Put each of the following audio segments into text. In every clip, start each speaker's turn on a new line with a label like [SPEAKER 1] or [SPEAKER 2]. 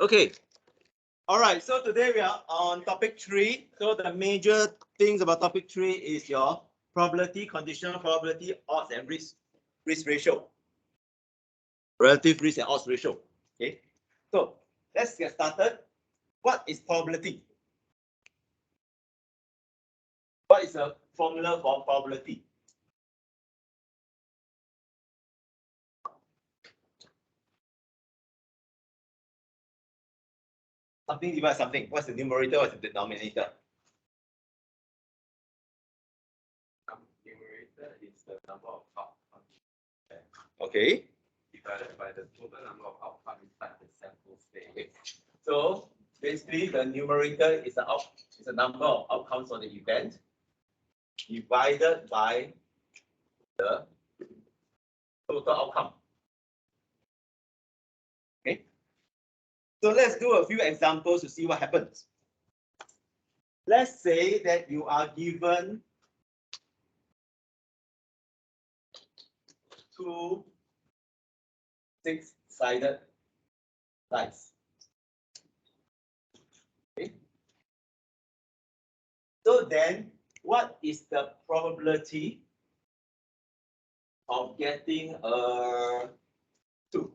[SPEAKER 1] Okay. All right. So today we are on topic 3. So the major things about topic 3 is your probability, conditional probability, odds and risk ratio, relative risk and odds ratio. Okay. So let's get started. What is probability? What is the formula for probability? Something divided something. What's the numerator? What's the denominator?
[SPEAKER 2] Numerator is the number of outcomes.
[SPEAKER 1] Okay.
[SPEAKER 2] Divided by the total number of outcomes inside the sample space.
[SPEAKER 1] Okay. So basically, the numerator is the number of outcomes for the event divided by the total outcome. Okay. So let's do a few examples to see what happens. Let's say that you are given two six-sided dice. Okay. So then, what is the probability of getting a 2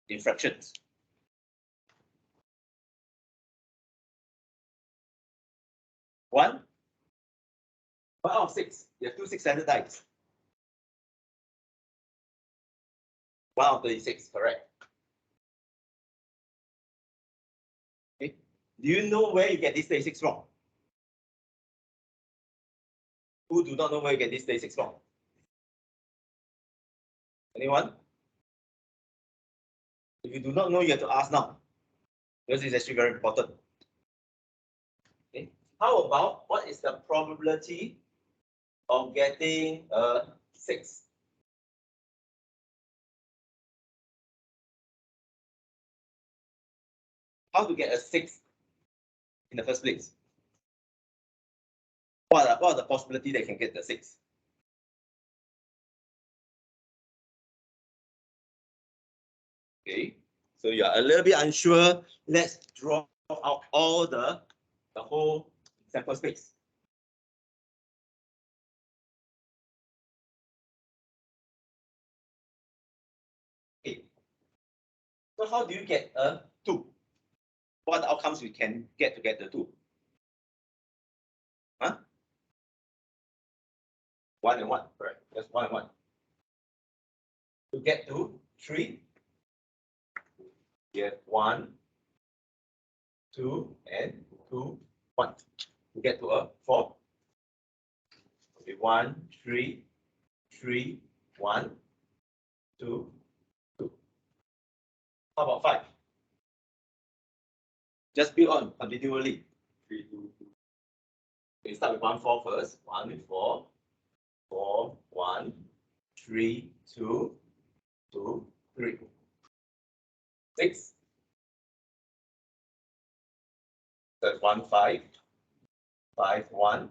[SPEAKER 1] in fractions? One out of 6. You have two six-sided dice. 1 out of 36, correct? Okay. Do you know where you get this 36 from? Who do not know where you get this 36 from? Anyone? If you do not know, you have to ask now, because it's actually very important. Okay. How about what is the probability of getting a 6? How to get a 6 in the first place? What are the possibility that you can get the 6? Okay, so you are a little bit unsure. Let's draw out all the whole sample space. Okay. So how do you get a 2? What are the outcomes we can get to get the 2? Huh? 1 and 1, correct? Just 1 and 1. To get to 3, get 1, 2, and 2, 1. To get to a 4, okay, 1, 3, 3, 1, 2, 2. How about 5? Just build on continually.
[SPEAKER 2] 3, 2, 2.
[SPEAKER 1] Okay, start with 1, 4 first. 1, 4, 4, 1, 3, 2, 2, 3. 6. That's 1, 5, 5, 1,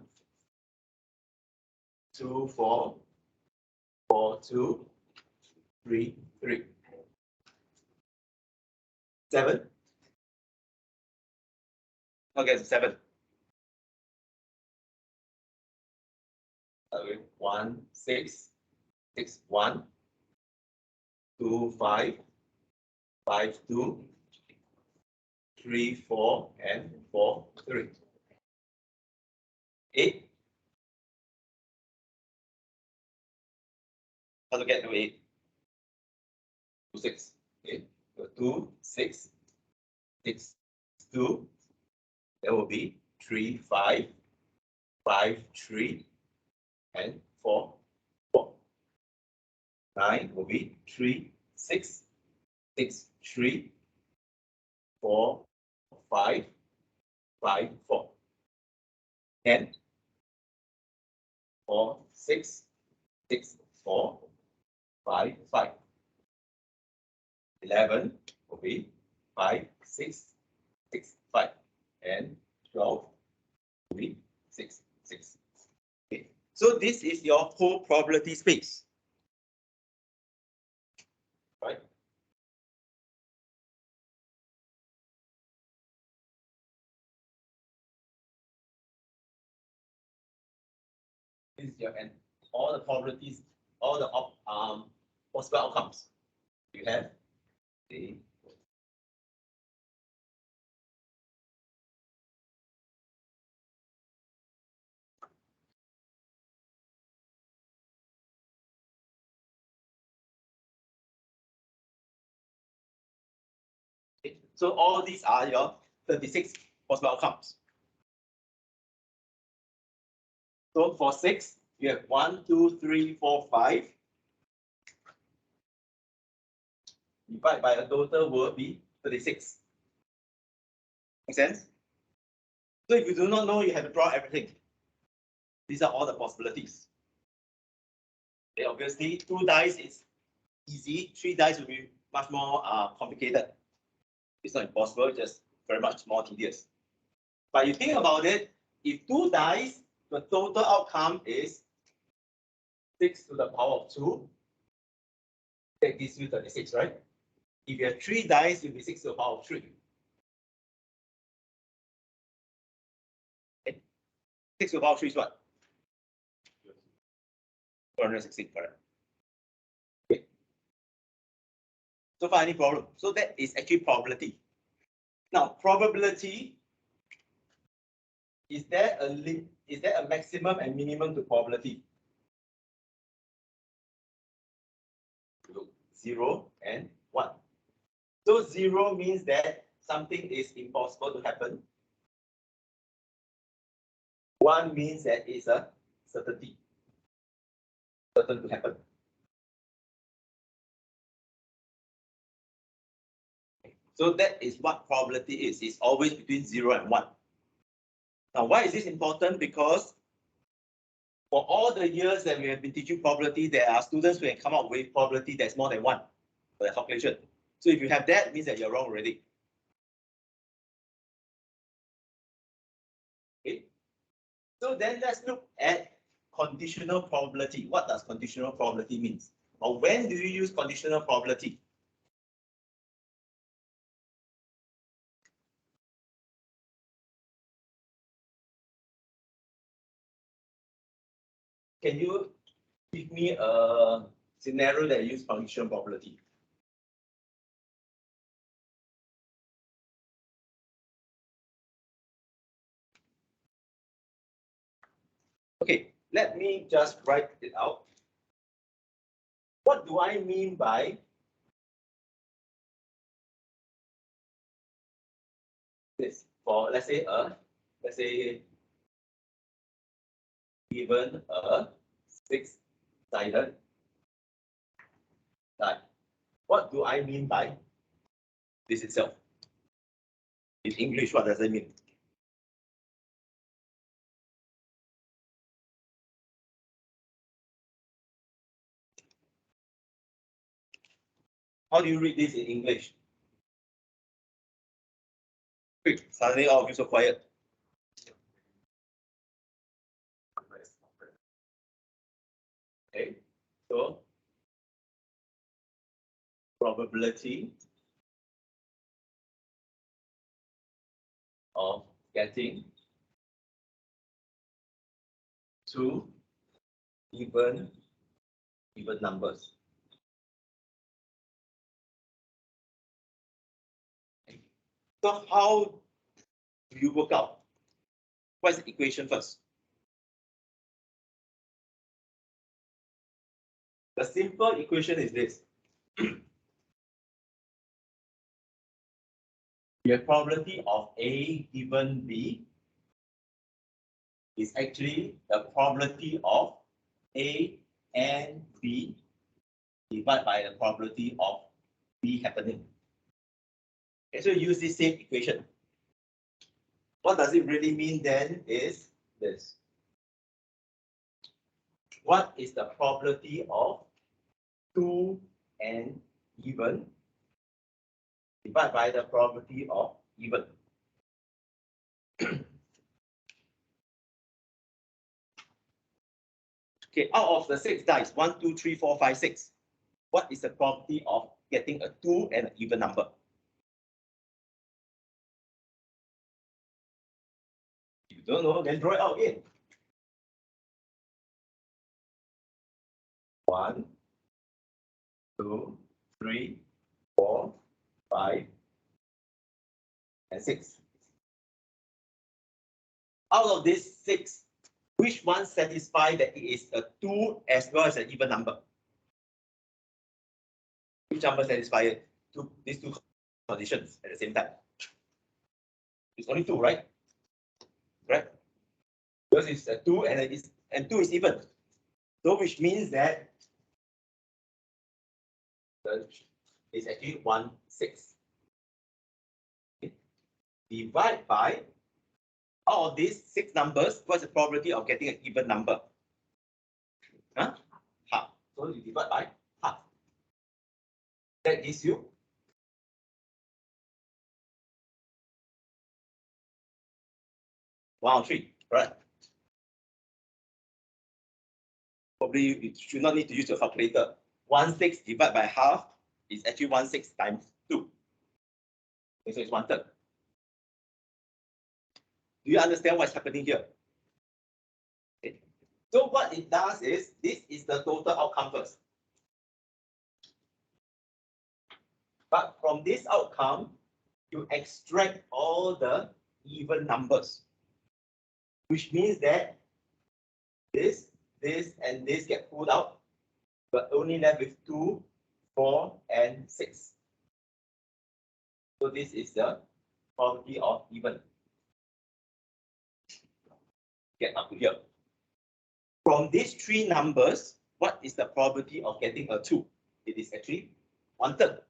[SPEAKER 1] 2, 4, 4, 2, 3, 3. 7. Okay, 7. 1, 6, 6, 1, 2, 5, 5, 2, 3, 4, and 4, 3. 8. How to get to 8? 2, 6. Okay. 2, 6, 6, 2. That will be 3, 5, 5, 3, and 4, 4. 9 will be 3, 6, 6, 3, 4, 5, 5, 4. 10, 4, 6, 6, 4, 5, 5. 11 will be 5, 6, 6, 5. And 12 will be 6, 6. Okay. So this is your whole probability space. Right? This is your and all the probabilities, all the possible outcomes you have. Okay. So all these are your 36 possible outcomes. So for 6, you have 1, 2, 3, 4, 5. Divided by a total will be 36. Make sense? So if you do not know, you have to draw everything. These are all the possibilities. Okay, obviously, 2 dice is easy. 3 dice will be much more complicated. It's not impossible, just very much more tedious. But you think about it, if 2 dice, the total outcome is 6 to the power of 2. That gives you 36, right? If you have 3 dice, it will be 6 to the power of 3. Okay. 6 to the power of 3 is what? 216, correct. Okay. So far, any problem? So that is actually probability. Now, probability, is there a maximum and minimum to probability? 0 and 1. So 0 means that something is impossible to happen. 1 means that it's a certainty, certain to happen. So that is what probability is. It's always between 0 and 1. Now, why is this important? Because for all the years that we have been teaching probability, there are students who have come up with probability that's more than 1 for the calculation. So if you have that, it means that you're wrong already. Okay. So then let's look at conditional probability. What does conditional probability mean? Or when do you use conditional probability? Can you give me a scenario that uses conditional probability? Okay, let me just write it out. What do I mean by this? For let's say given a 6-sided die. What do I mean by this itself? In English, what does it mean? How do you read this in English? Quick, suddenly all of you so quiet. Okay, so probability of getting 2 even numbers. So how do you work out? What's the equation first? The simple equation is this. The probability of A given B is actually the probability of A and B divided by the probability of B happening. Okay, so use this same equation. What does it really mean then is this. What is the probability of 2 and even divided by the probability of even? Okay, out of the 6 dice, 1, 2, 3, 4, 5, 6, what is the probability of getting a 2 and an even number? If you don't know, then draw it out again. 1, 2, 3, 4, 5, and 6. Out of these 6, which one satisfies that it is a 2 as well as an even number? Which number satisfies these two conditions at the same time? It's only 2, right? Right? Because it's a 2 and 2 is even. So which means that it's actually 1, 6. Okay. Divide by out of these 6 numbers, what's the probability of getting an even number? Huh? Half. So you divide by half. That gives you 103, right? Probably you should not need to use your calculator. 1/6 divided by half is actually 1/6 times 2. Okay, so it's 1/3. Do you understand what's happening here? Okay. So what it does is, this is the total outcome first. But from this outcome, you extract all the even numbers, which means that this, and this get pulled out, but only left with 2, 4, and 6. So this is the probability of even. Get up to here. From these 3 numbers, what is the probability of getting a 2? It is actually 1/3.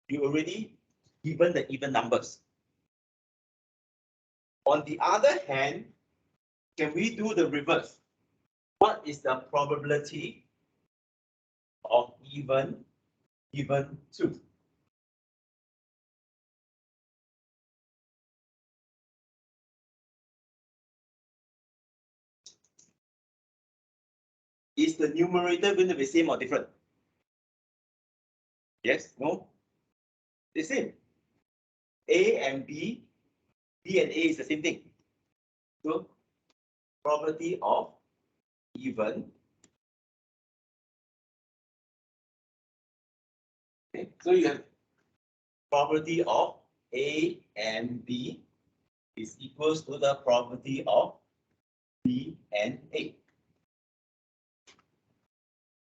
[SPEAKER 1] You already given the even numbers. On the other hand, can we do the reverse? What is the probability of even given 2? Is the numerator going to be same or different? Yes, no? The same. A and B, B and A is the same thing. So probability of even. Okay, so you have probability of A and B is equals to the probability of B and A.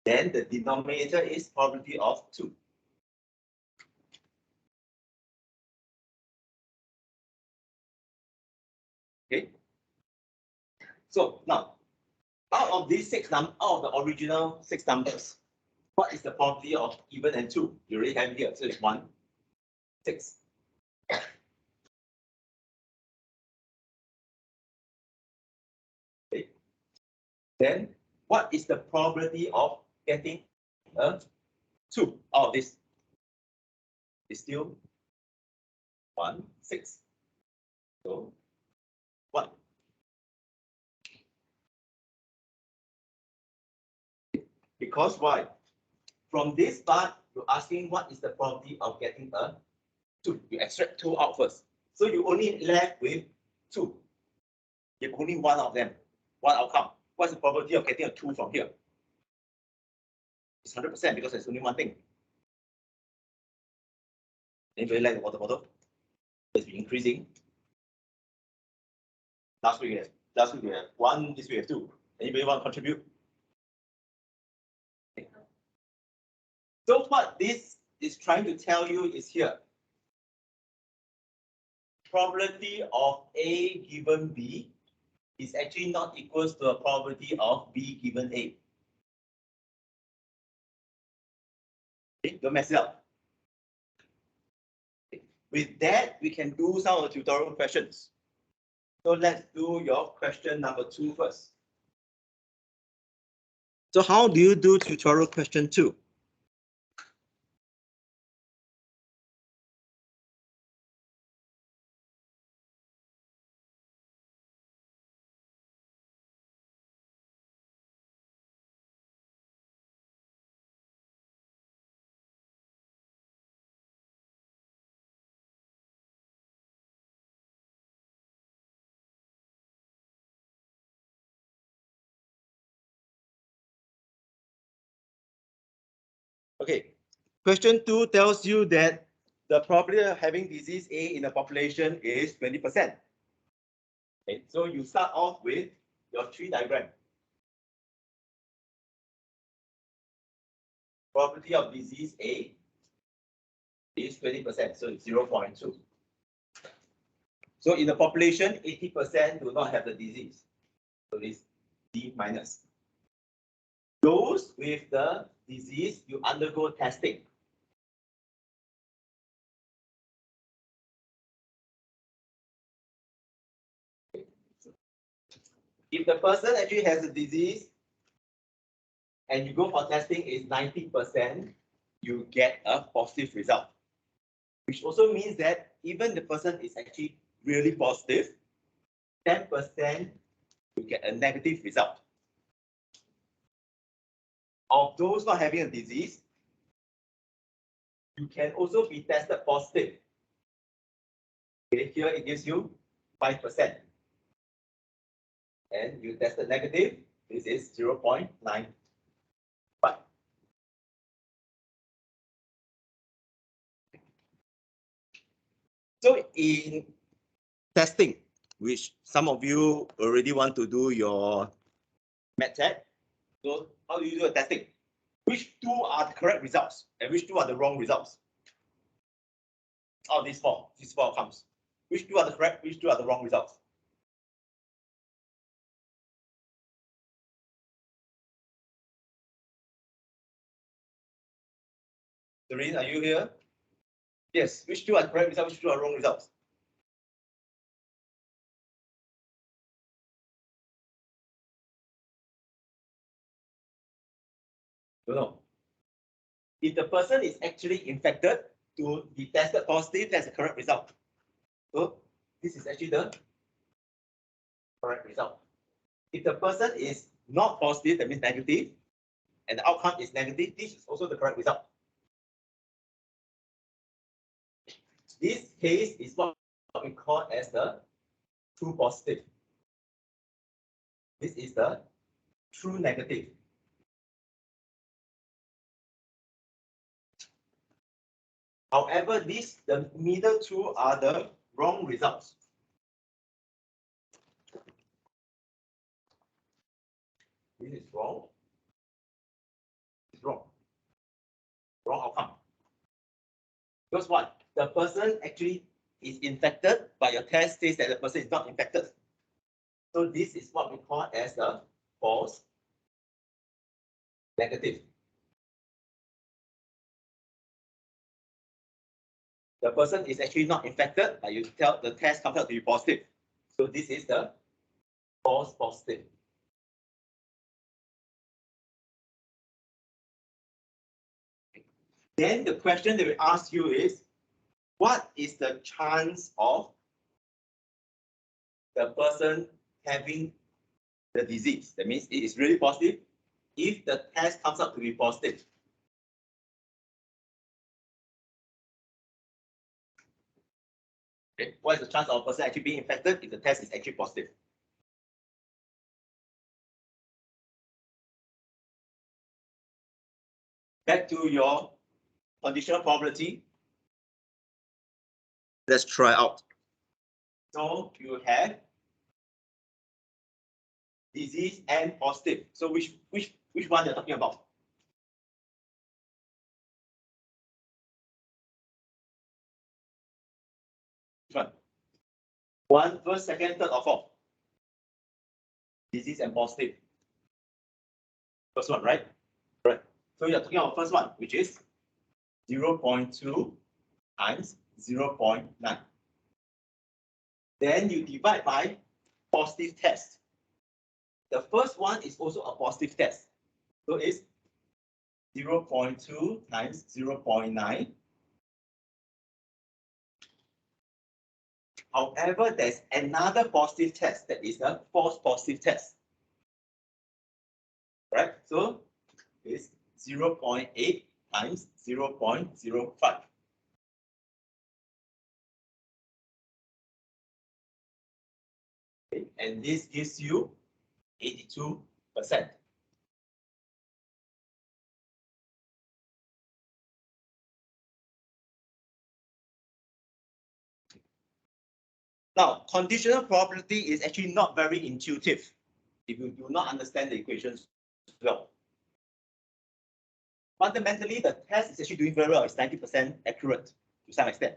[SPEAKER 1] Then the denominator is probability of 2. Okay. So now, out of these out of the original 6 numbers, what is the probability of even and 2? You already have it here. So it's 1, 6. Okay. Then what is the probability of getting a 2 out of this? It's still 1, 6. So 1. Because why? From this part, you're asking what is the probability of getting a 2. You extract 2 out first. So you only left with 2. You have only one of them, one outcome. What's the probability of getting a 2 from here? It's 100% because there's only one thing. Anybody like the water bottle? It's been increasing. Last week we have 1, this week we have 2. Anybody want to contribute? Okay. So what this is trying to tell you is here. Probability of A given B is actually not equals to a probability of B given A. Okay, don't mess it up. Okay. With that, we can do some of the tutorial questions. So let's do your question number 2 first. So how do you do tutorial question 2? Okay. Question 2 tells you that the probability of having disease A in a population is 20%. Okay, so you start off with your tree diagram. Probability of disease A is 20%, so it's 0.2. So in the population, 80% do not have the disease. So it's D minus. Those with the disease, you undergo testing. If the person actually has a disease and you go for testing is 90%, you get a positive result. Which also means that even the person is actually really positive, 10% you get a negative result. Of those not having a disease, you can also be tested positive. Okay, here it gives you 5%. And you tested negative, this is 0.95. So in testing, which some of you already want to do your MATLAB, so how do you do a testing? Which two are the correct results and which two are the wrong results? Oh, these four outcomes. Which two are the correct, which two are the wrong results? Doreen, are you here? Yes, which two are the correct results, which two are wrong results? Don't know. If the person is actually infected, to be tested positive, that's the correct result. So this is actually the correct result. If the person is not positive, that means negative, and the outcome is negative, this is also the correct result. This case is what we call as the true positive. This is the true negative. However, the middle two are the wrong results. This is wrong. It's wrong. Wrong outcome. Because what? The person actually is infected, but your test says that the person is not infected. So this is what we call as the false negative. The person is actually not infected, but you tell the test comes out to be positive. So this is the false positive. Then the question that we ask you is, what is the chance of the person having the disease? That means it is really positive if the test comes out to be positive. Okay. What is the chance of a person actually being infected if the test is actually positive? Back to your conditional probability. Let's try out. So you have disease and positive. So which one you're talking about? Which one? One, first, second, third, or fourth? Disease and positive. First one, right? Right. So you're talking about first one, which is 0.2 times 0.9. Then you divide by positive test. The first one is also a positive test. So it's 0.2 times 0.9. However, there's another positive test that is a false positive test. Right? So it's 0.8 times 0.05. Okay, and this gives you 82%. Now, conditional probability is actually not very intuitive if you do not understand the equations well. Fundamentally, the test is actually doing very well. It's 90% accurate to some extent.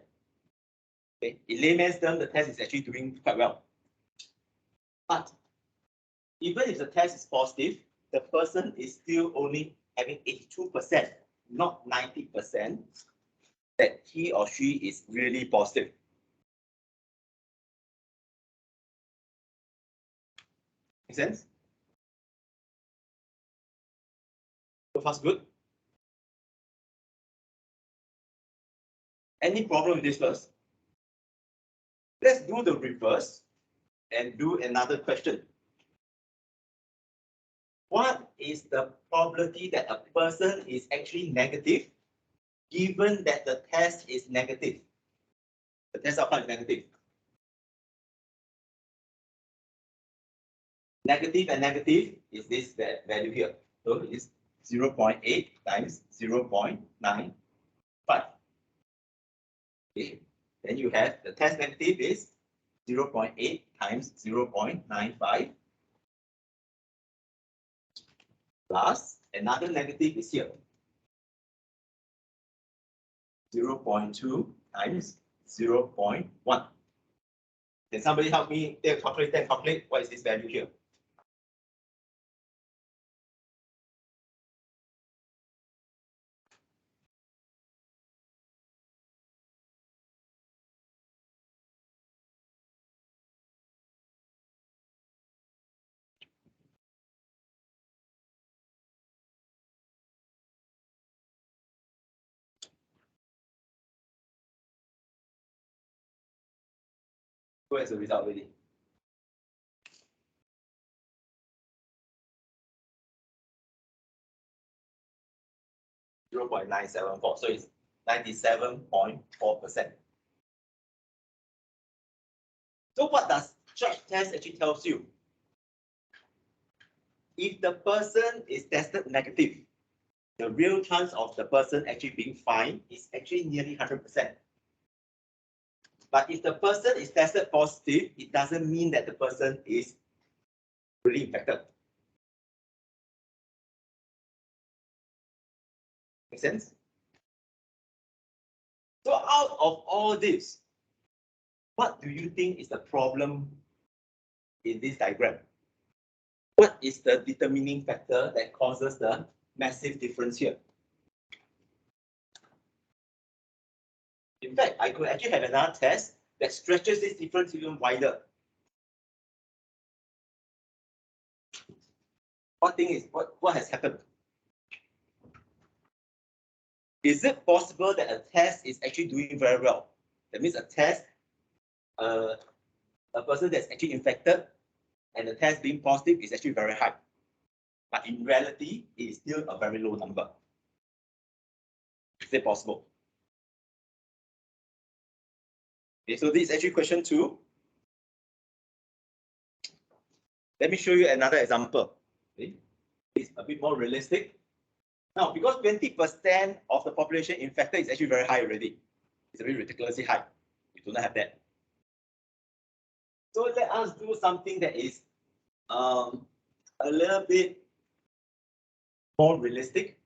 [SPEAKER 1] Okay. In layman's terms, the test is actually doing quite well. But even if the test is positive, the person is still only having 82%, not 90%, that he or she is really positive. Make sense? So far, so good. Any problem with this first? Let's do the reverse and do another question. What is the probability that a person is actually negative given that the test is negative? The test outcome is negative. Negative and negative is this value here. So it is 0.8 times 0.95. Okay. Then you have the test negative is 0.8 times 0.95 plus another negative is here. 0.2 times 0.1. Can somebody help me calculate what is this value here? Where's the result already? .974, so it's 97.4%. So what does such test actually tells you? If the person is tested negative, the real chance of the person actually being fine is actually nearly 100%. But if the person is tested positive, it doesn't mean that the person is really infected. Make sense? So out of all this, what do you think is the problem in this diagram? What is the determining factor that causes the massive difference here? In fact, I could actually have another test that stretches this difference even wider. What has happened? Is it possible that a test is actually doing very well? That means a test, a person that's actually infected and the test being positive is actually very high. But in reality, it is still a very low number. Is it possible? Okay, so this is actually question 2. Let me show you another example. Okay. It's a bit more realistic. Now, because 20% of the population infected is actually very high already. It's a bit ridiculously high. We do not have that. So let us do something that is a little bit more realistic.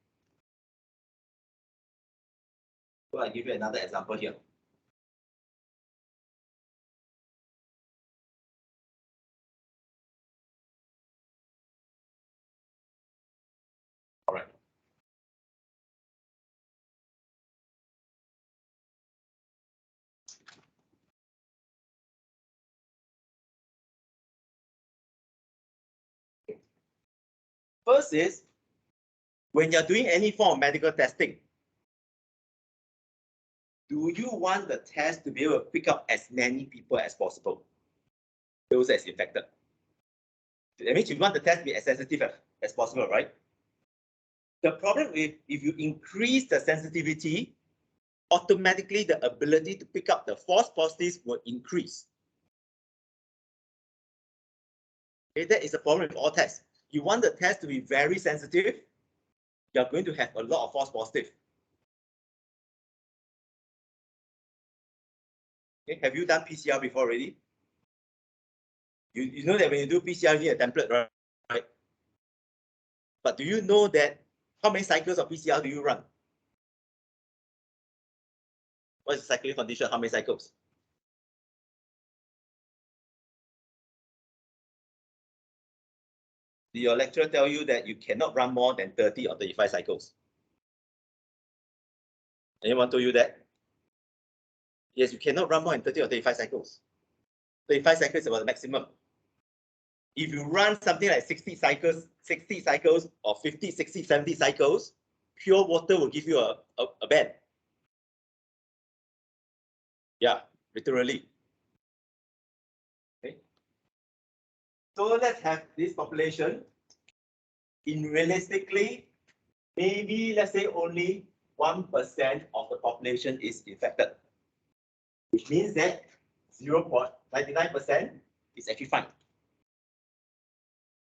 [SPEAKER 1] So I'll give you another example here. All right. First is, when you're doing any form of medical testing, do you want the test to be able to pick up as many people as possible? Those as infected. That means you want the test to be as sensitive as possible, right? The problem is if you increase the sensitivity, automatically the ability to pick up the false positives will increase. Okay, that is the problem with all tests. You want the test to be very sensitive, you're going to have a lot of false positives. Okay, have you done PCR before already? You know that when you do PCR, you need a template, right? But do you know that how many cycles of PCR do you run? What is the cycling condition? How many cycles? Did your lecturer tell you that you cannot run more than 30 or 35 cycles? Anyone told you that? Yes, you cannot run more than 30 or 35 cycles. 35 cycles is about the maximum. If you run something like 60 cycles or 50, 60, 70 cycles, pure water will give you a ban. Yeah, literally. Okay. So let's have this population. In realistically, maybe let's say only 1% of the population is infected, which means that 0.99% is actually fine.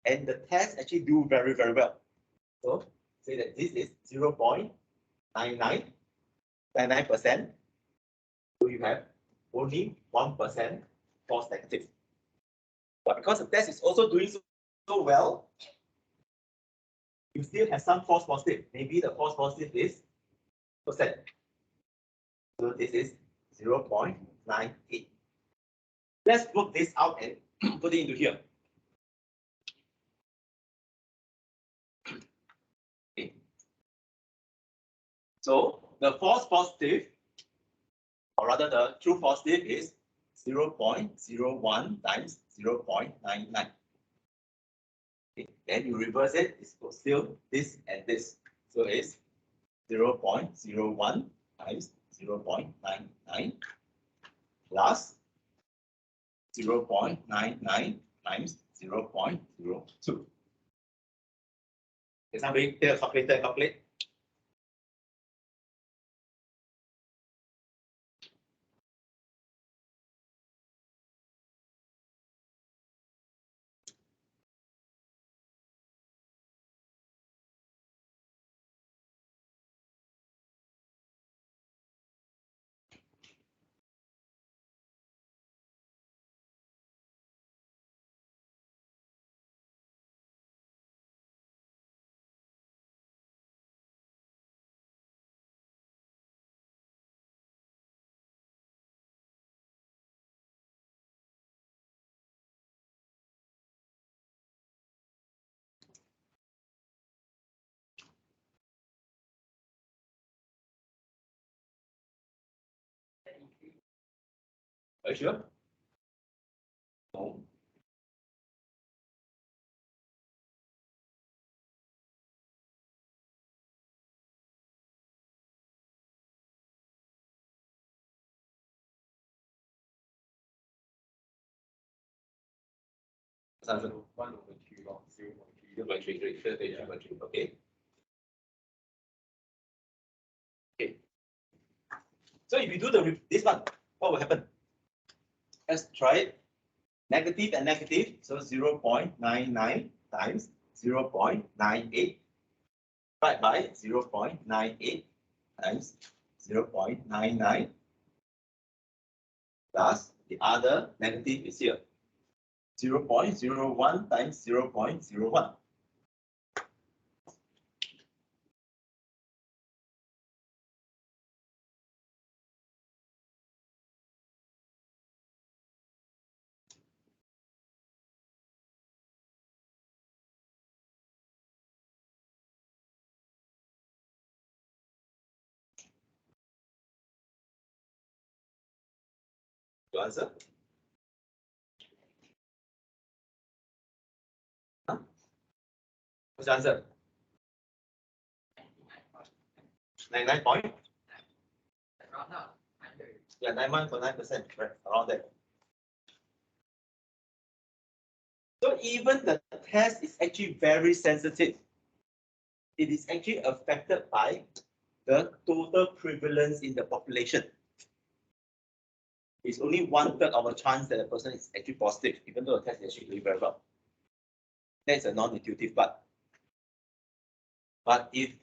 [SPEAKER 1] And the test actually do very, very well. So say that this is 0.99%. So you have only 1% false negative. But because the test is also doing so well, you still have some false positive. Maybe the false positive is percent. So this is 0.98. Let's work this out and put it into here. Okay. So the false positive, or rather the true positive, is 0.01 times 0.99. Okay. Then you reverse it, it's still this and this. So it's 0.01 times 0.99 plus 0.99 times 0.02. Can somebody take a calculator and calculate? Are you sure? No. Assumption
[SPEAKER 2] 1/3 log 0.3.
[SPEAKER 1] 2.3. Okay. Okay. So if you do this one, what will happen? Let's try it. Negative and negative, so 0.99 times 0.98 divided by 0.98 times 0.99 plus the other negative is here. 0.01 times 0.01. Your answer? Huh? What's the answer? 99 point? Yeah, 91.9%, right, around there. So even the test is actually very sensitive. It is actually affected by the total prevalence in the population. It's only 1/3 of a chance that a person is actually positive, even though the test is actually doing very well. That's a non-intuitive part. But if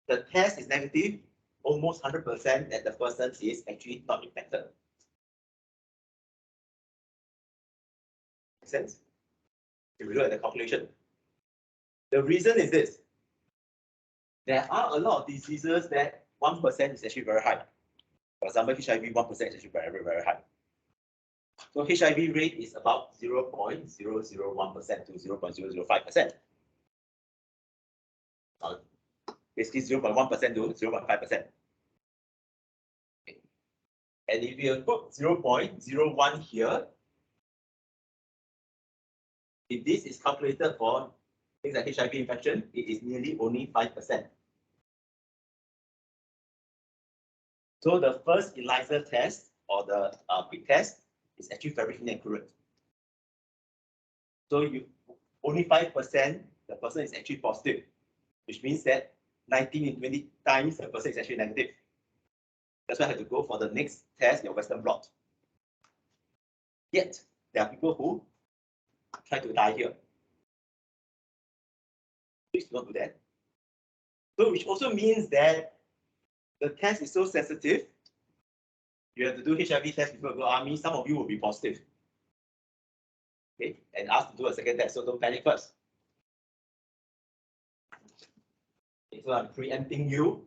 [SPEAKER 1] the test is negative, almost 100% that the person is actually not infected. Make sense? If we look at the calculation. The reason is this. There are a lot of diseases that 1% is actually very high. For example, HIV 1% is actually very, very high. So HIV rate is about 0.001% to 0.005%. Basically 0.1% to 0.5%. And if you put 0.01 here, if this is calculated for things like HIV infection, it is nearly only 5%. So the first ELISA test or the quick test is actually very inaccurate. So you only 5%, the person is actually positive, which means that 19 in 20 times the person is actually negative. That's why I have to go for the next test, your Western blot. Yet there are people who try to die here. Please don't do that. So which also means that the test is so sensitive. You have to do HIV test before you go army. Some of you will be positive. Okay, and asked to do a second test, so don't panic first. Okay, so I'm preempting you.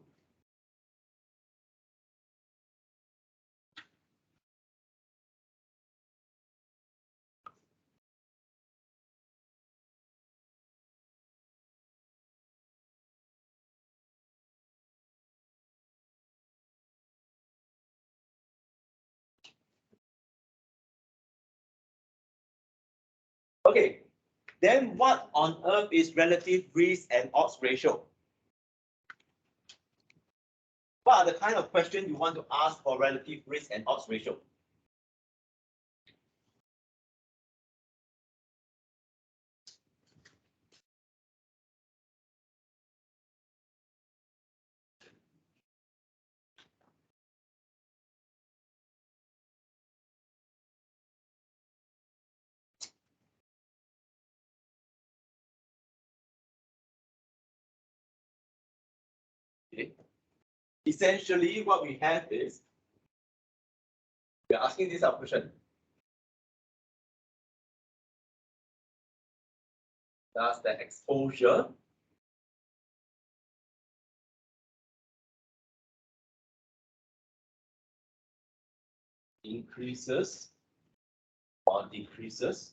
[SPEAKER 1] Okay, then what on earth is relative risk and odds ratio? What are the kind of questions you want to ask for relative risk and odds ratio? Okay. Essentially, what we have is we are asking this question. Does the exposure increases or decreases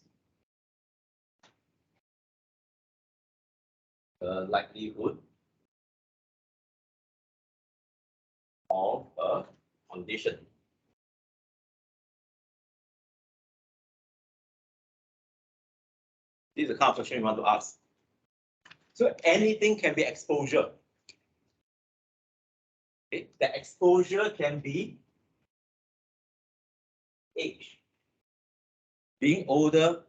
[SPEAKER 1] the likelihood of a condition? This is the kind of question you want to ask. So anything can be exposure. Okay. The exposure can be age. Being older,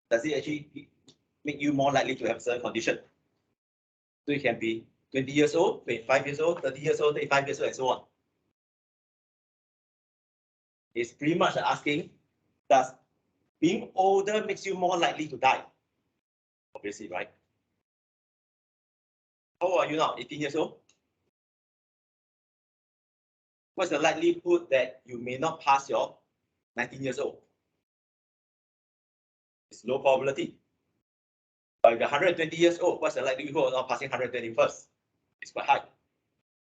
[SPEAKER 1] does it actually make you more likely to have a certain condition? So it can be 20 years old, 25 years old, 30 years old, 35 years old, and so on. It's pretty much asking, does being older makes you more likely to die? Obviously, right? How old are you now? 18 years old? What's the likelihood that you may not pass your 19 years old? It's low probability. But if you're 120 years old, what's the likelihood of not passing 121st? It's quite high.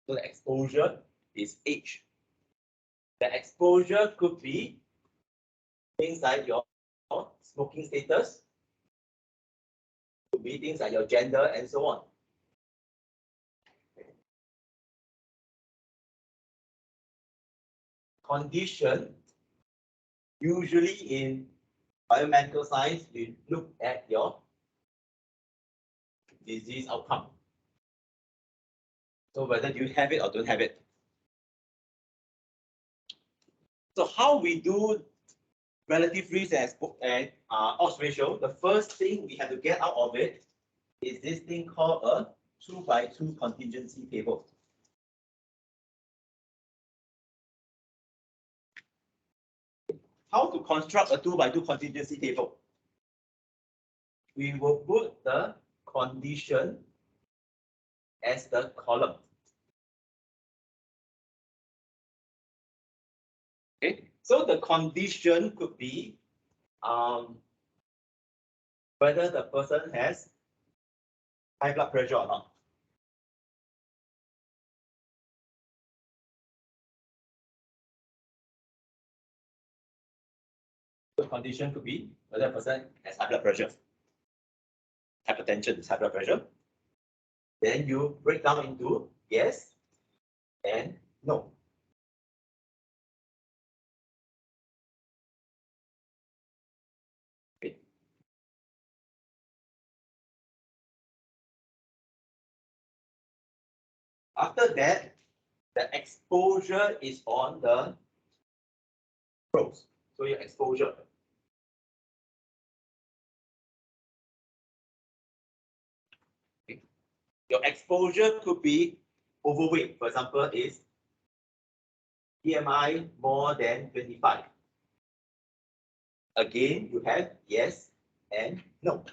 [SPEAKER 1] So the exposure is age. The exposure could be things like your smoking status, could be things like your gender, and so on. Condition, usually in biomedical science, we look at your disease outcome. So whether you have it or don't have it. So how we do relative risk and odds ratio, the first thing we have to get out of it is this thing called a 2x2 contingency table. How to construct a 2x2 contingency table? We will put the condition as the column. Okay, so the condition could be whether the person has high blood pressure or not. The condition could be whether a person has high blood pressure. Hypertension is high blood pressure. Then you break down into yes and no. Okay. After that, the exposure is on the pros. So your exposure. Okay. Your exposure could be overweight. For example, is BMI more than 25. Again, you have yes and no.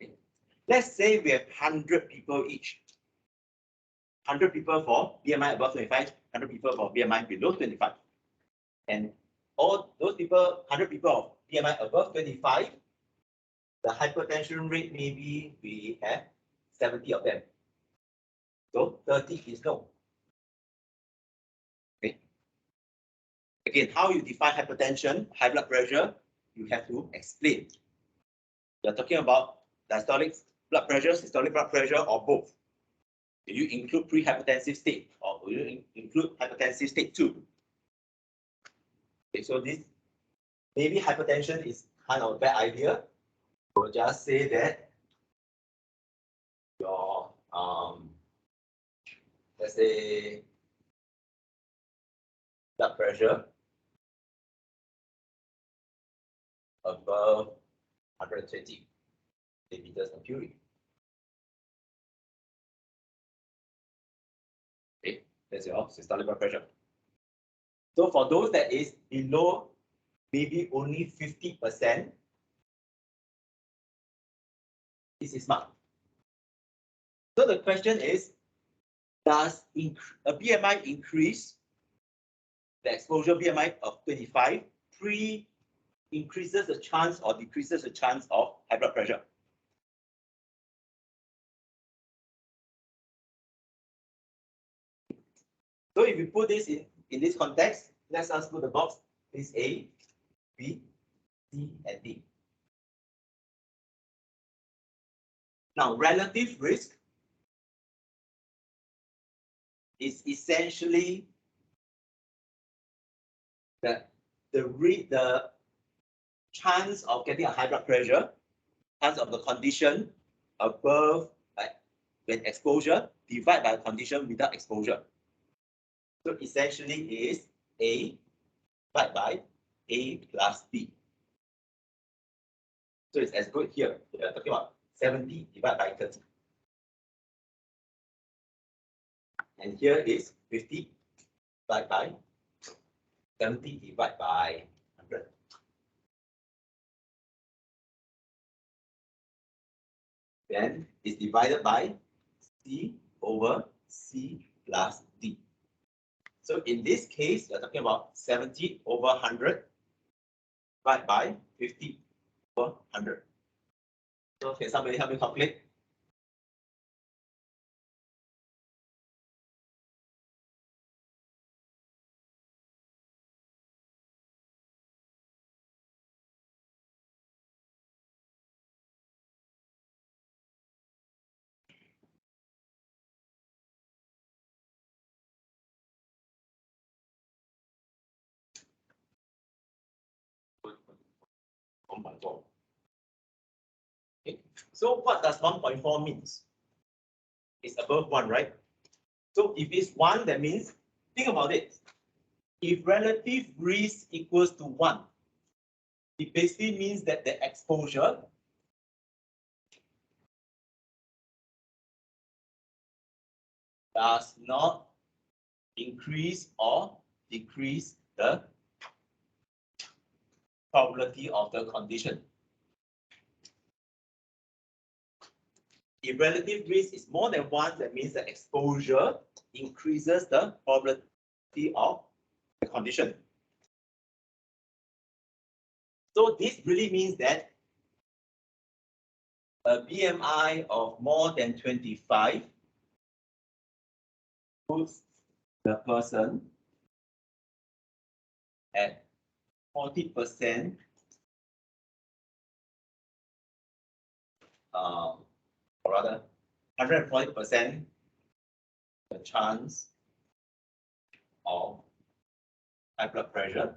[SPEAKER 1] Okay. Let's say we have 100 people each. 100 people for BMI above 25, 100 people for BMI below 25. And all those people, 100 people of BMI above 25, the hypertension rate maybe we have 70 of them. So 30 is no. Okay. Again, how you define hypertension, high blood pressure, you have to explain. You're talking about diastolic blood pressure, systolic blood pressure, or both. Do you include pre-hypertensive state or will you include hypertensive state 2? Okay, so this maybe hypertension is kind of a bad idea. We'll just say that your let's say blood pressure above 120 millimeters of mercury. Okay, that's your systolic blood pressure. So for those that is below maybe only 50%, this is marked. So the question is, does a BMI increase, the exposure BMI of 25, increases the chance or decreases the chance of high blood pressure? So if we put this in this context, let's us put the box is A, B, C, and D. Now, relative risk is essentially the chance of getting a high blood pressure, chance of the condition above with exposure divided by the condition without exposure. So essentially is A divided by A plus B. So it's as good here. We are talking about 70 divided by 30. And here is 50 divided by 70 divided by 100. Then it's divided by C over C plus D. So in this case, we're talking about 70 over 100 divided by 50 over 100. So can somebody help me calculate? Okay. So what does 1.4 means? It's above 1, right? So if it's 1, that means, think about it. If relative risk equals to 1, it basically means that the exposure does not increase or decrease the probability of the condition. If relative risk is more than 1, that means the exposure increases the probability of the condition. So this really means that a BMI of more than 25 puts the person at 40%, or rather 140% the chance of high blood pressure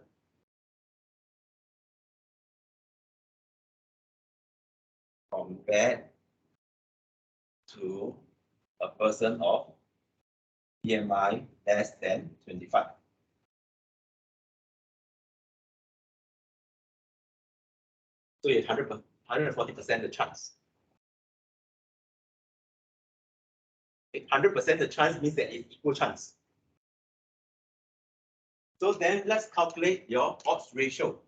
[SPEAKER 1] compared to a person of BMI less than 25. So it's 140% the chance. 100% the chance means that it's equal chance. So then let's calculate your odds ratio.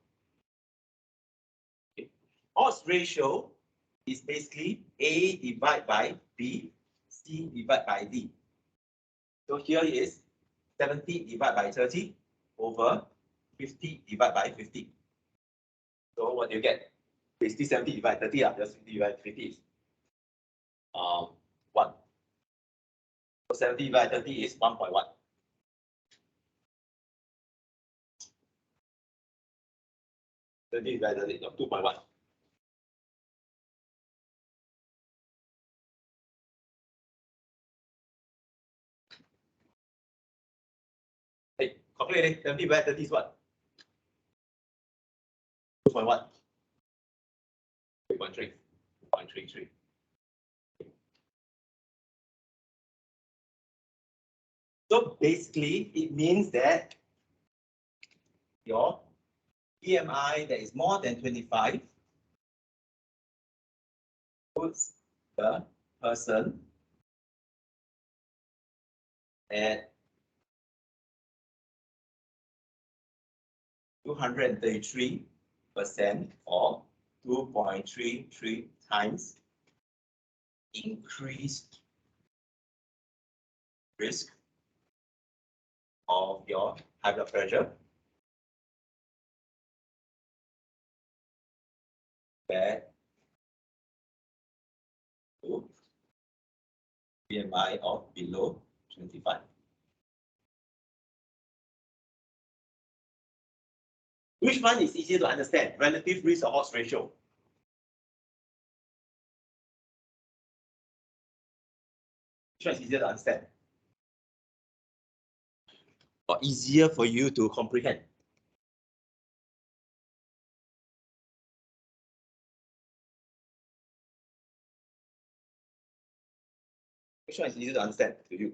[SPEAKER 1] Okay. Odds ratio is basically A divided by B, C divided by D. So here is 70 divided by 30 over 50 divided by 50. So what do you get? Basically 70 divided by 30, just 50 divided by 50 is 1. So 70 divided by 30 is 1.1. Divided by 2.1. Hey, calculate 70 divided by 30 is what? 2.1. 3.3. 0.33. So basically, it means that your BMI that is more than 25 puts the person at 233% or 2.33 times increased risk of your high blood pressure compared to BMI of below 25. Which one is easier to understand? Relative risk or odds ratio? Which one is easier to understand? Or easier for you to comprehend? Which one is easier to understand to you?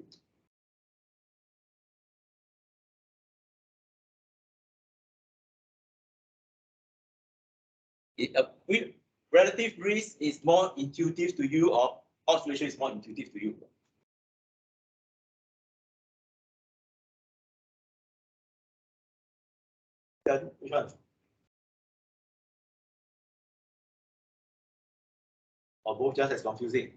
[SPEAKER 1] Relative risk is more intuitive to you, or odds ratio is more intuitive to you? Then which one? Or both just as confusing?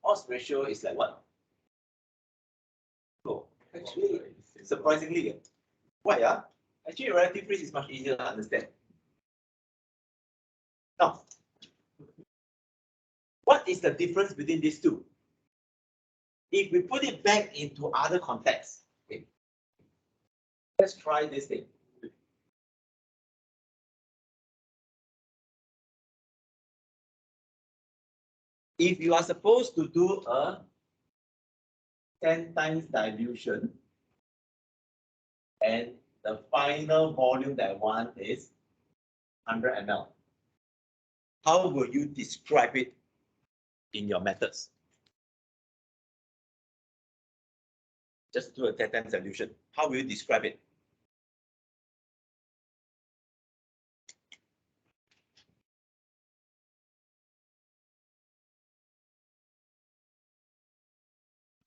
[SPEAKER 1] Odds ratio is like what? Oh, actually, surprisingly, why? Actually, relative risk is much easier to understand. Now, what is the difference between these two? If we put it back into other contexts, okay, let's try this thing. If you are supposed to do a 10 times dilution and the final volume that I want is 100 ml, how will you describe it in your methods? Just do a 10 times dilution. How will you describe it?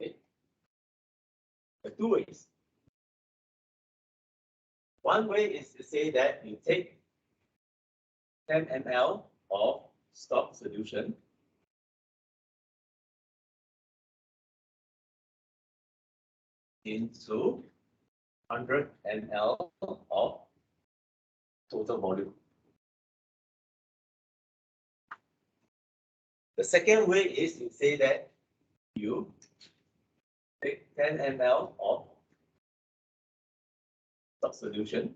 [SPEAKER 1] Okay. There are two ways. One way is to say that you take 10 ml of stock solution into 100 ml of total volume. The second way is to say that you take 10 ml of stock solution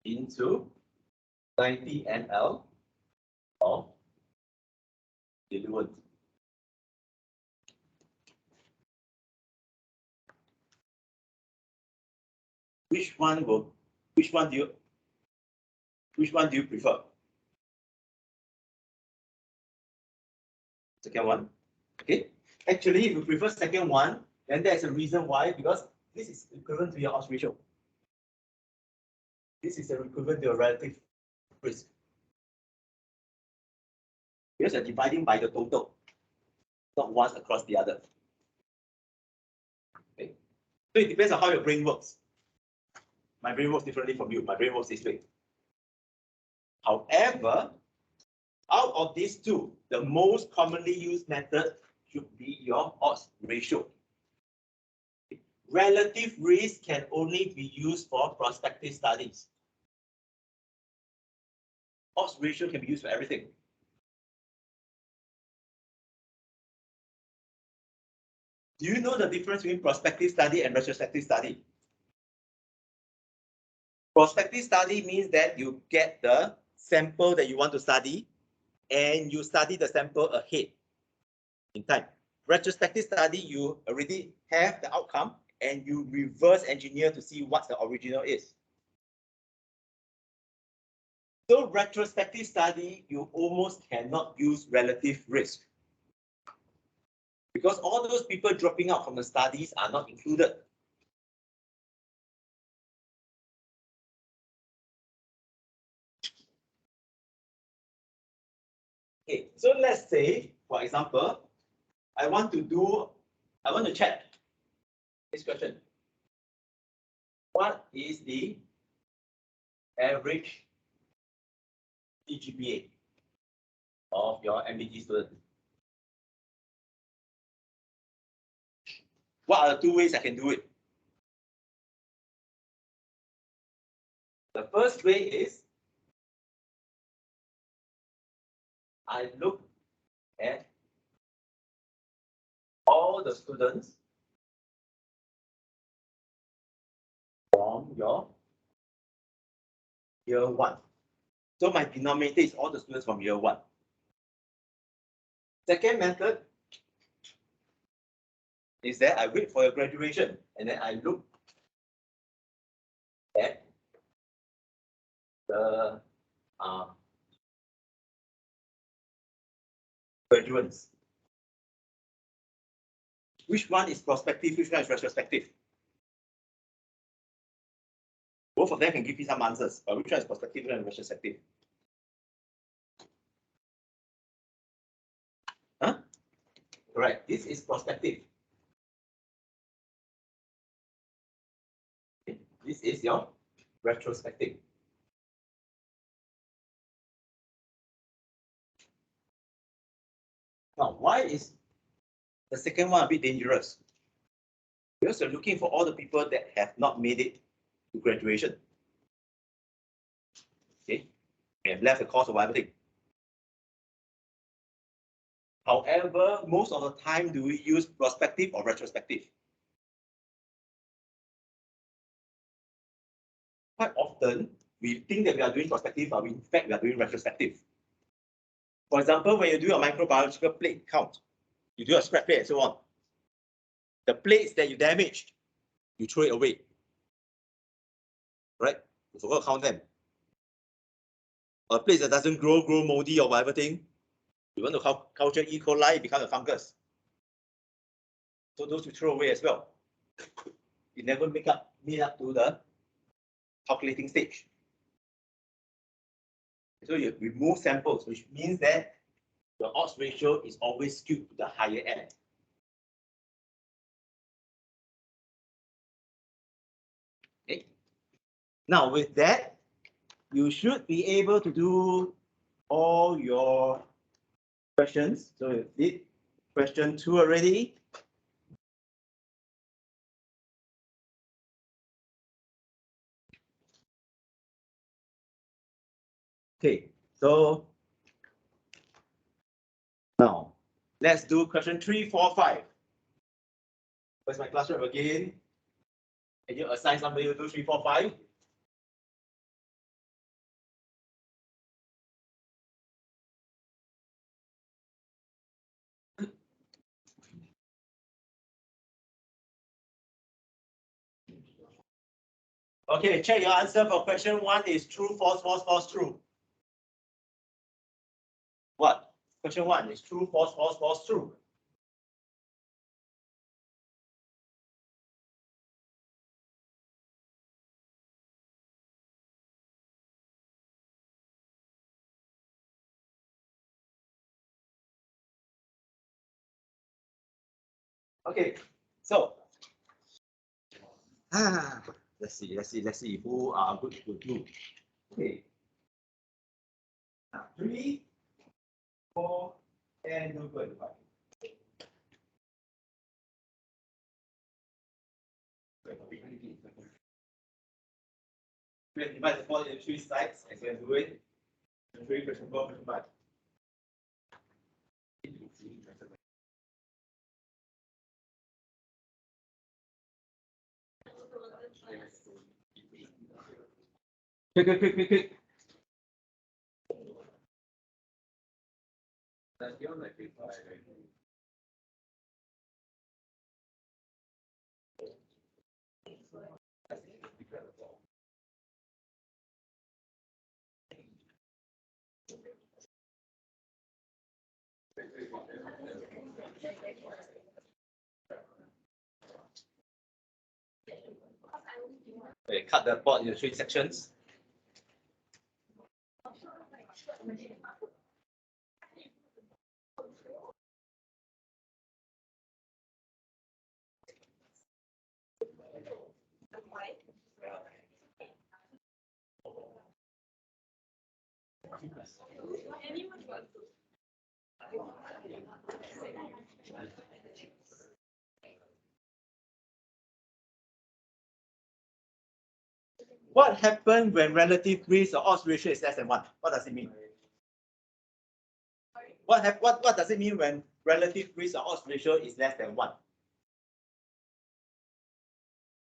[SPEAKER 1] into 90 ml of diluent. Which one do you prefer? Second one. Okay. Actually, if you prefer second one, then there's a reason why, because this is equivalent to your odds ratio. This is equivalent to your relative risk. Because you're dividing by the total, not one across the other. Okay. So it depends on how your brain works. My brain works differently from you. My brain works this way. However, out of these two, the most commonly used method should be your odds ratio. Relative risk can only be used for prospective studies. Odds ratio can be used for everything. Do you know the difference between prospective study and retrospective study? Prospective study means that you get the sample that you want to study and you study the sample ahead in time. Retrospective study, you already have the outcome and you reverse engineer to see what the original is. So retrospective study, you almost cannot use relative risk because all those people dropping out from the studies are not included. Okay, so let's say, for example, I want to check this question. What is the average GPA of your MBT student? What are the two ways I can do it? The first way is I look at all the students from your year one. So my denominator is all the students from year one. Second method is that I wait for your graduation and then I look at the graduates. Which one is prospective, which one is retrospective? Both of them can give you some answers, but which one is prospective and retrospective? Huh? Correct. This is prospective. Okay. This is your retrospective. Now, why is the second one a bit dangerous? Because you're looking for all the people that have not made it to graduation. Okay, they have left the course or everything. However, most of the time, do we use prospective or retrospective? Quite often, we think that we are doing prospective, but in fact, we are doing retrospective. For example, when you do a microbiological plate count, you do a scrap plate and so on. The plates that you damaged, you throw it away. Right? You forgot to count them. A plate that doesn't grow moldy or whatever thing, you want to culture E. coli, it becomes a fungus. So those you throw away as well. You never meet up to the calculating stage. So you remove samples, which means that the odds ratio is always skewed to the higher end. Okay. Now with that, you should be able to do all your questions. So you did question 2 already. Okay, so now let's do question 3, 4, 5. Where's my classroom again? Can you assign somebody to do 3, 4, 5? Okay, check your answer for question 1 is true, false, false, false, true. What? Question 1 is true, false, false, false, true. Okay, so let's see who are good to do. Okay. 3, 4, and no good. We have divided the ball into 3 sides, and we can do it. 3 question 4, question 5. Quick. Okay, cut the board into 3 sections. What happens when relative risk or odds ratio is less than 1? What does it mean? What does it mean when relative risk or odds ratio is less than 1?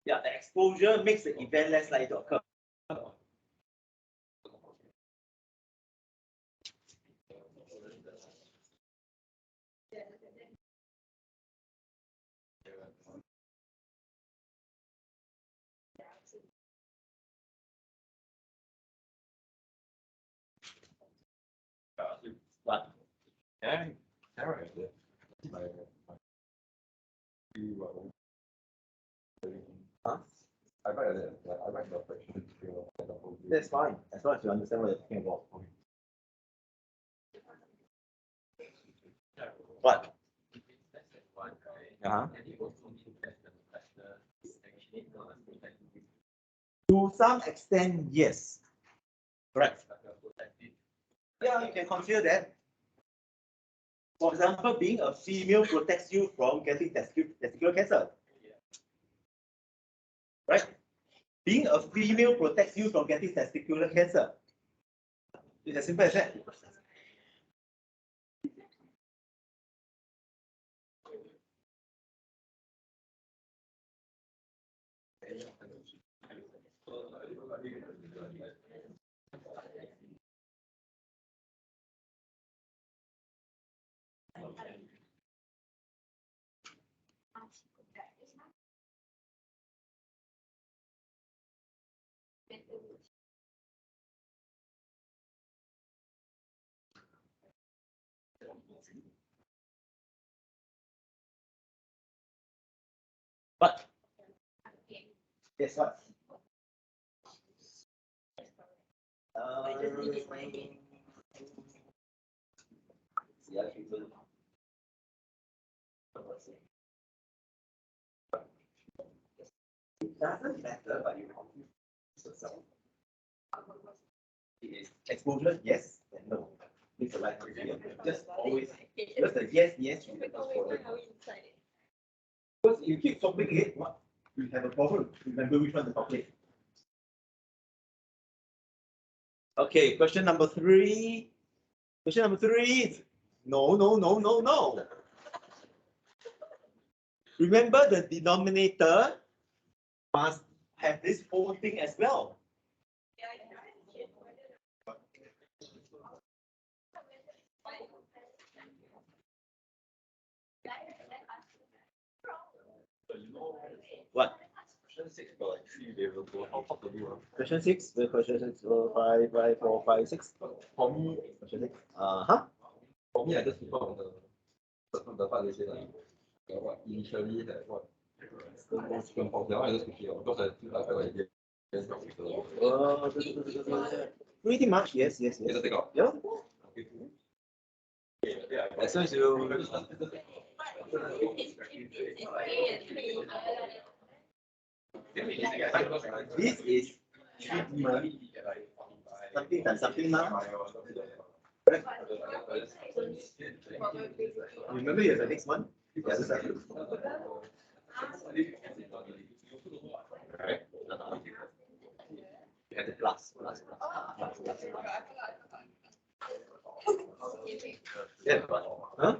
[SPEAKER 1] Yeah, the exposure makes the event less likely to occur. What?
[SPEAKER 2] Yeah.
[SPEAKER 1] Huh?
[SPEAKER 2] I write the question.
[SPEAKER 1] That's fine, as long as you understand what you're talking about. What? Uh-huh. To some extent, yes. Correct. Yeah, you can consider that. For example, being a female protects you from getting testicular cancer. Right? Being a female protects you from getting testicular cancer. It's as simple as that. But guess what? It doesn't matter, but you confuse yourself. It is exposure, yes and no. It's a right here. Just always, just the yes, yes, you can just follow it. Because you keep swapping it, what? You have a problem. Remember which one to calculate. Okay, question number 3. Question number 3. No, no, no, no, no. Remember, the denominator must have this whole thing as well. What?
[SPEAKER 2] Question 6 got like 3 variables. How to do?
[SPEAKER 1] Question 6? Question 6, 5, 5, 4, 5, 6.
[SPEAKER 2] For me,
[SPEAKER 1] Question 6. Uh-huh.
[SPEAKER 2] for me, I just prefer on the part they say like what initially that what the most that one I just pick it because I feel like yes,
[SPEAKER 1] Pretty much, yes, yes, yes.
[SPEAKER 2] just take out.
[SPEAKER 1] Yeah.
[SPEAKER 2] Okay.
[SPEAKER 1] As long as you. This is treatment. Something times something now. Remember you have the next one? The other side. Right. You have the plus. Yeah. Huh?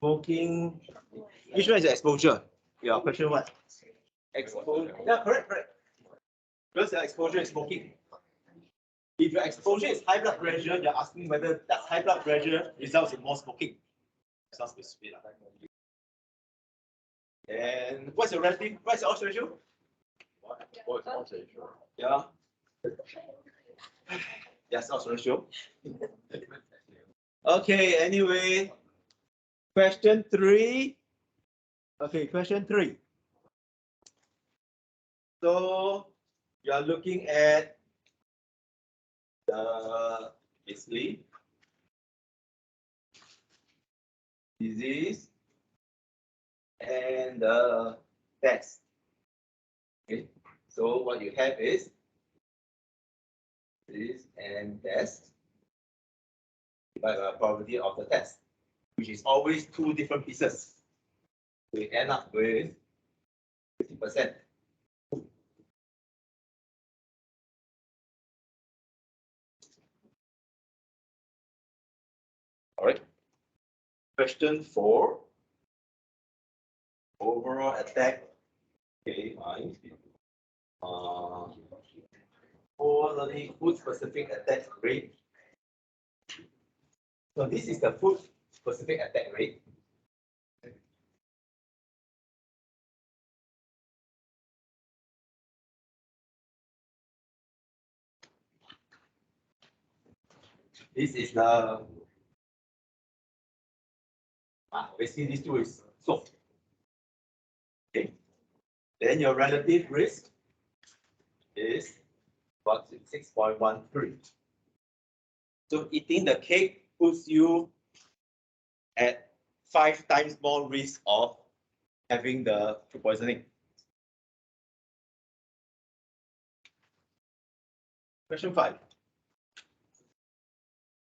[SPEAKER 1] Smoking. Which one is the exposure? Your question what? Exposure. Yeah, correct, correct. Because the exposure is smoking. If your exposure is high blood pressure, you're asking whether that high blood pressure results in more smoking. Sounds specific. And what's your relative? What's your odds ratio?
[SPEAKER 2] What is odds ratio?
[SPEAKER 1] Yeah. Yes, odds ratio. Okay, anyway. Question 3. Okay, question 3. So you are looking at basically disease and the test. Okay, so what you have is disease and test divided by probability of the test, which is always 2 different pieces. We end up with 50%. All right. Question 4. Overall attack. Okay, fine. For the food specific attack rate. So this is the food specific attack rate. This is the basically these two is soft. Okay. Then your relative risk is about 6.13. So eating the cake puts you at 5 times more risk of having the food poisoning. Question 5.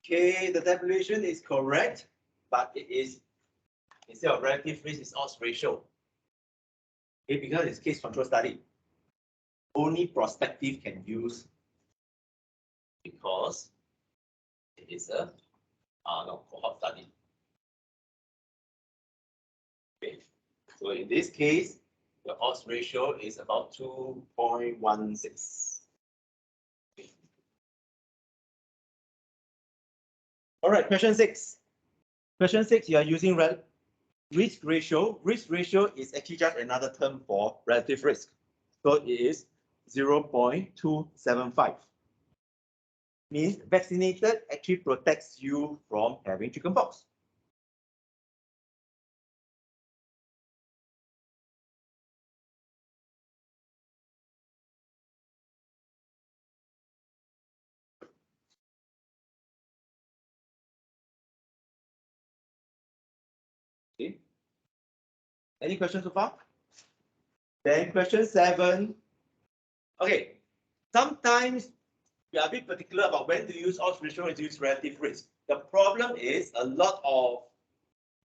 [SPEAKER 1] Okay, the tabulation is correct, but it is instead of relative risk, it's odds ratio. Okay, because it's case control study. Only prospective can use because it is a cohort study. Okay, so in this case, the odds ratio is about 2.16. All right, question 6. Question 6, you are using risk ratio. Risk ratio is actually just another term for relative risk. So it is 0.275. Means vaccinated actually protects you from having chickenpox. Okay. Any questions so far? Then question 7. Okay. Sometimes we are a bit particular about when to use odds ratio and to use relative risk. The problem is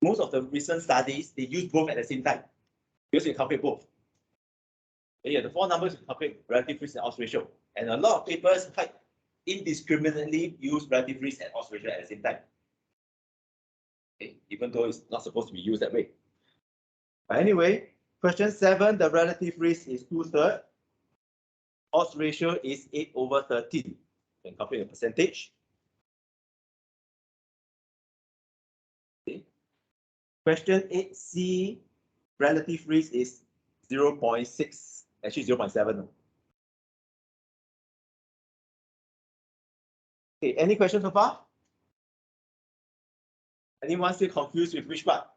[SPEAKER 1] most of the recent studies, they use both at the same time because you calculate both. Yeah, the four numbers you calculate relative risk and odds ratio. And a lot of papers quite indiscriminately use relative risk and odds ratio at the same time. Okay, even though it's not supposed to be used that way. But anyway, question 7, the relative risk is 2/3. Odds ratio is 8/13. You can calculate the percentage. Okay. Question 8C, relative risk is 0.6, actually 0.7. Okay, any questions so far? Anyone still confused with which part?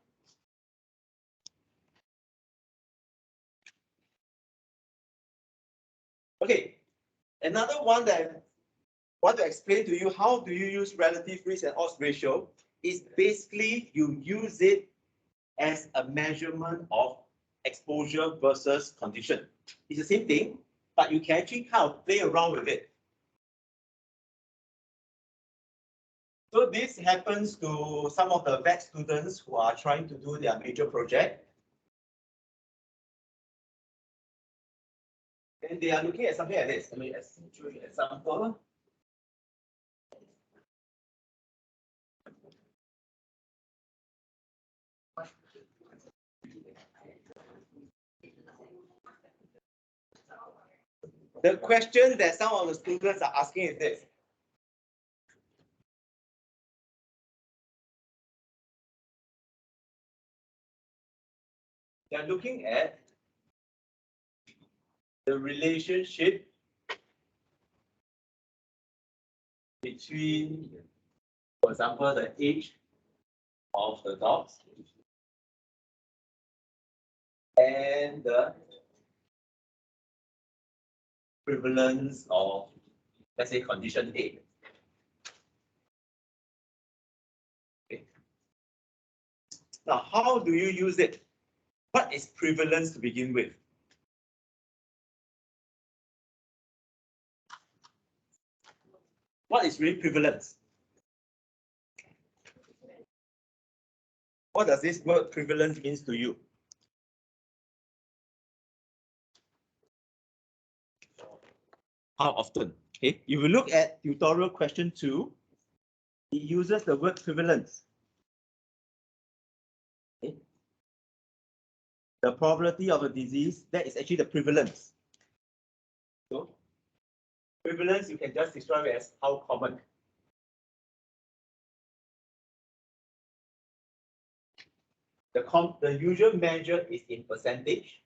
[SPEAKER 1] Okay, another one that I want to explain to you, how do you use relative risk and odds ratio, is basically you use it as a measurement of exposure versus condition. It's the same thing, but you can actually kind of play around with it. So this happens to some of the vet students who are trying to do their major project. And they are looking at something like this. Let me show you an example. The question that some of the students are asking is this. They're looking at the relationship between, for example, the age of the dogs and the prevalence of, let's say, condition A. Okay. Now, how do you use it? What is prevalence to begin with? What is really prevalence? What does this word prevalence means to you? How often? Okay, if you look at tutorial question 2, it uses the word prevalence. Okay. The probability of a disease, that is actually the prevalence. So, prevalence you can just describe it as how common. The usual measure is in percentage.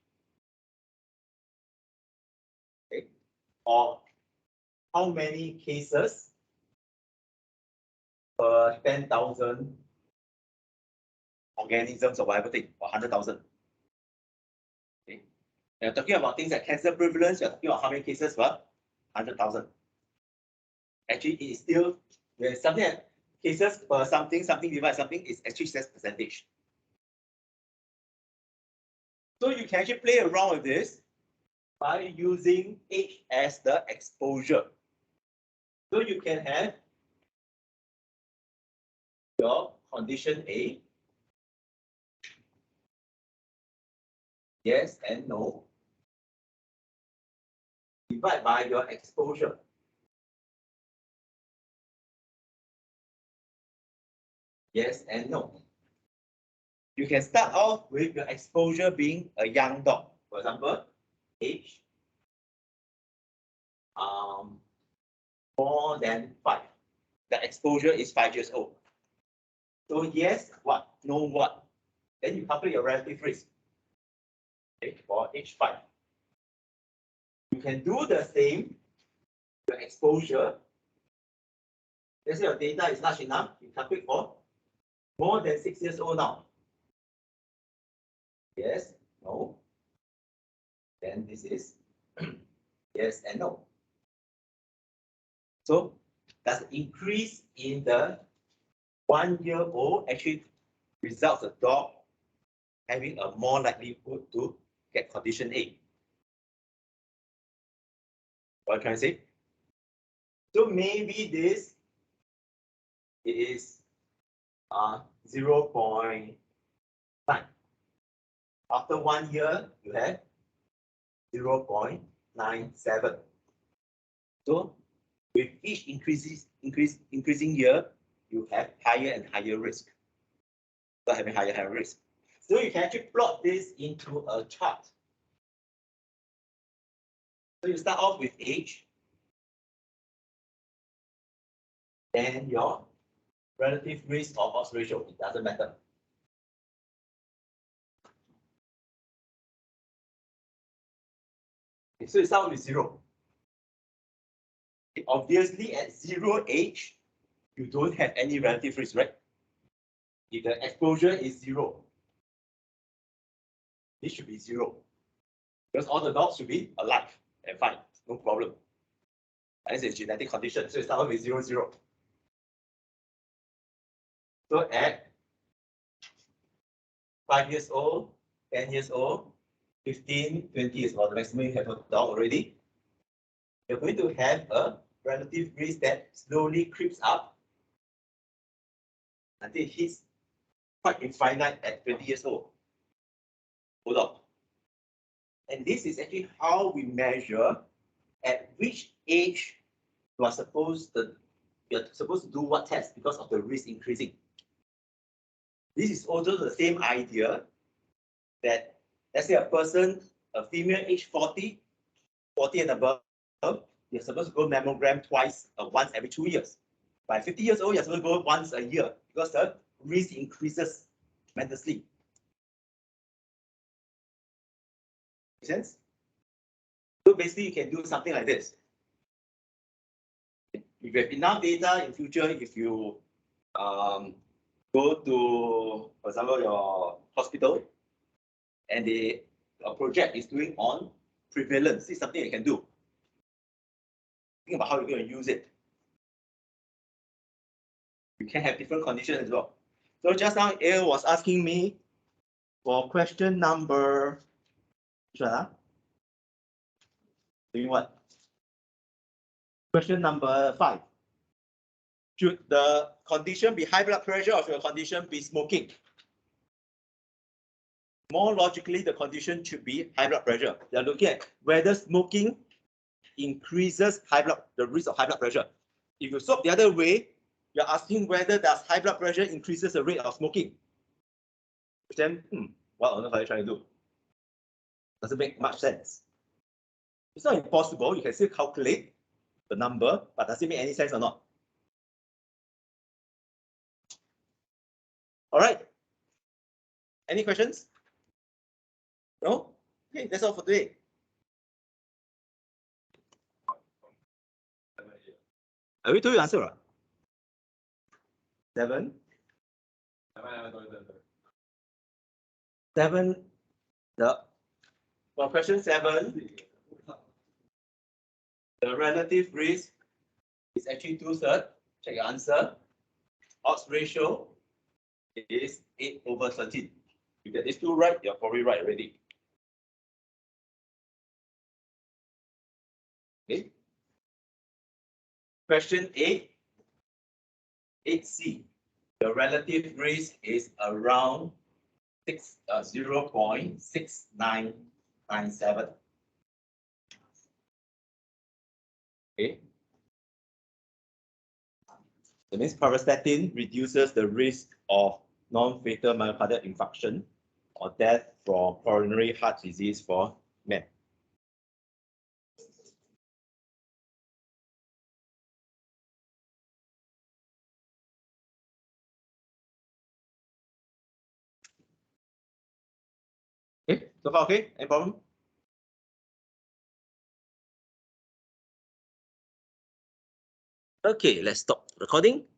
[SPEAKER 1] Okay. Or how many cases per 10,000 organisms or whatever thing, or 100,000. Okay. You're talking about things like cancer prevalence, you're talking about how many cases per 100,000. Actually, it is still, there's something like cases per something, something divided something is actually just percentage. So you can actually play around with this by using age as the exposure. So you can have your condition A, yes and no, divided by your exposure. Yes and no. You can start off with your exposure being a young dog. For example, age more than 5. The exposure is 5 years old. So yes, what? No, what? Then you calculate your relative risk. Okay, for age 5. You can do the same, your exposure. Let's say your data is large enough, you calculate for more than 6 years old now. Yes, no. Then this is yes and no. So does the increase in the 1-year-old actually results the dog having a more likelihood to get condition A? What I'm trying to say? So maybe this is 0.9. After 1 year, you have 0.97. So with each increasing year, you have higher and higher risk. So having higher and higher risk. So you can actually plot this into a chart. So you start off with age, and your relative risk of odds ratio. It doesn't matter. Okay, so you start with 0. Obviously, at 0 age, you don't have any relative risk, right? If the exposure is 0, this should be 0. Because all the dogs should be alive and fine, no problem. And it's a genetic condition, so you start with 0, 0. So at 5 years old, 10 years old, 15, 20 is about the maximum you have a dog already. You're going to have a relative risk that slowly creeps up until it hits quite infinite at 20 years old. Hold on. And this is actually how we measure at which age you're supposed to do what test because of the risk increasing. This is also the same idea that, let's say a person, a female age 40 and above, you're supposed to go mammogram once every 2 years. By 50 years old, you're supposed to go once a year because the risk increases tremendously. Make sense? So basically, you can do something like this. If you have enough data in future, if you go to, for example, your hospital, and a project is doing on prevalence, it's something you can do. Think about how you're going to use it. You can have different conditions as well. So just now, Ale was asking me for question number, which one? Doing what? Question number 5. Should the condition be high blood pressure or should the condition be smoking? More logically, the condition should be high blood pressure. They are looking at whether smoking increases the risk of high blood pressure. If you swap the other way, you're asking whether does high blood pressure increases the rate of smoking. Then, what on earth are you trying to do? Doesn't make much sense. It's not impossible. You can still calculate the number, but does it make any sense or not? All right. Any questions? No? Okay, that's all for today. Have we told you answer? 7. 7. For question 7, the relative risk is actually 2/3. Check your answer. Odds ratio is 8/13. You get these two right, you're probably right already. Okay. Question 8C. The relative risk is around 0.6997. Okay. That means pravastatin reduces the risk of non-fatal myocardial infarction or death from coronary heart disease for men. Okay, so far okay? Any problem? Okay, let's stop recording.